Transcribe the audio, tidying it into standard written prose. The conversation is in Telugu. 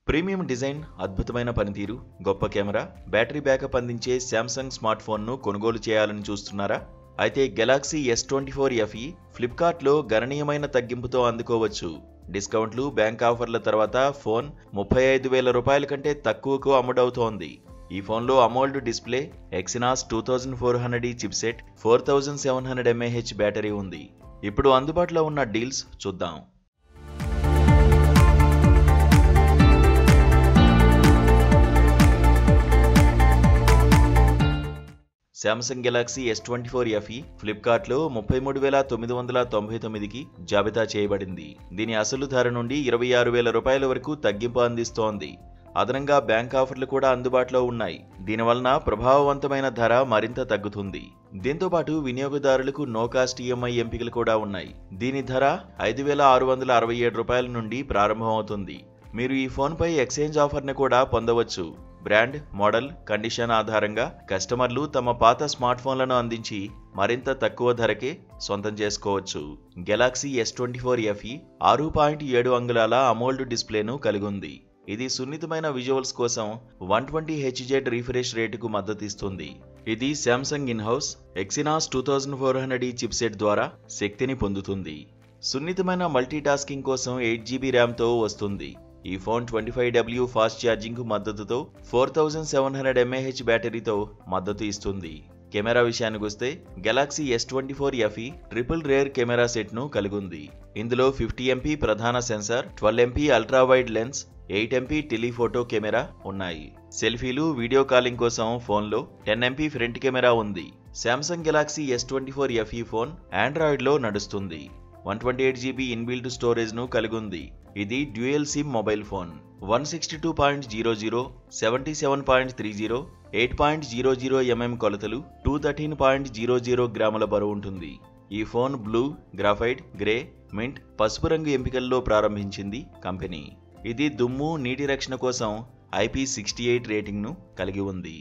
ప్రీమియం డిజైన్, అద్భుతమైన పనితీరు, గొప్ప కెమెరా, బ్యాటరీ బ్యాకప్ అందించే శాంసంగ్ స్మార్ట్ ఫోన్ను కొనుగోలు చేయాలని చూస్తున్నారా? అయితే గెలాక్సీ S24 FE ఫ్లిప్కార్ట్లో గణనీయమైన తగ్గింపుతో అందుకోవచ్చు. డిస్కౌంట్లు, బ్యాంక్ ఆఫర్ల తర్వాత ఫోన్ 35,000 రూపాయల కంటే తక్కువకు అమ్ముడవుతోంది. ఈ ఫోన్లో AMOLED display, Exynos 2400E chipset, 4700 mAh battery ఉంది. ఇప్పుడు అందుబాటులో ఉన్న డీల్స్ చూద్దాం. శాంసంగ్ గెలాక్సీ S24 FE ఫ్లిప్కార్ట్లో 33,999కి జాబితా చేయబడింది. దీని అసలు ధర నుండి 26,000 రూపాయల వరకు తగ్గింపు అందిస్తోంది. అదనంగా బ్యాంక్ ఆఫర్లు కూడా అందుబాటులో ఉన్నాయి. దీనివలన ప్రభావవంతమైన ధర మరింత తగ్గుతుంది. దీంతోపాటు వినియోగదారులకు నో కాస్ట్ EMI ఎంపికలు కూడా ఉన్నాయి. దీని ధర 5,667 రూపాయల నుండి ప్రారంభమవుతుంది. మీరు ఈ ఫోన్పై ఎక్స్చేంజ్ ఆఫర్ని కూడా పొందవచ్చు. బ్రాండ్, మోడల్, కండిషన్ ఆధారంగా కస్టమర్లు తమ పాత స్మార్ట్ ఫోన్లను అందించి మరింత తక్కువ ధరకే సొంతం చేసుకోవచ్చు. గెలాక్సీ S24 FE 6.7 అంగుళాల అమోల్డ్ డిస్ప్లేను కలిగి ఉంది. ఇది సున్నితమైన విజువల్స్ కోసం 120Hz రిఫ్రెష్ రేటుకు మద్దతిస్తుంది. ఇది శాంసంగ్ ఇన్-హౌస్ ఎక్సినాస్ 2400E చిప్సెట్ ద్వారా శక్తిని పొందుతుంది. సున్నితమైన మల్టీటాస్కింగ్ కోసం 8GB ర్యామ్తో వస్తుంది. ఈ ఫోన్ 25W ఫాస్ట్ ఛార్జింగ్కు మద్దతుతో 4700 mAh బ్యాటరీతో మద్దతు ఇస్తుంది. కెమెరా విషయానికొస్తే Galaxy S24 FE triple rear camera సెట్ను కలిగి ఉంది. ఇందులో 50MP ప్రధాన sensor, 12MP ultra wide lens, 8MP telephoto camera ఉన్నాయి. సెల్ఫీలు, వీడియో కాలింగ్ కోసం ఫోన్లో 10MP ఫ్రంట్ కెమెరా ఉంది. Samsung Galaxy S24 FE phone ఆండ్రాయిడ్లో నడుస్తుంది. 128GB ఇన్బిల్ట్ స్టోరేజ్ను కలిగి ఉంది. ఇది dual SIM mobile phone. 162.00, 77.30, 8.00mm కొలతలు, 213.00 గ్రాముల బరువు ఉంటుంది. ఈ phone blue, graphite, grey, mint, పసుపు రంగు ఎంపికల్లో ప్రారంభించింది కంపెనీ. ఇది దుమ్ము, నీటి రక్షణ కోసం IP68 రేటింగ్ను కలిగి ఉంది.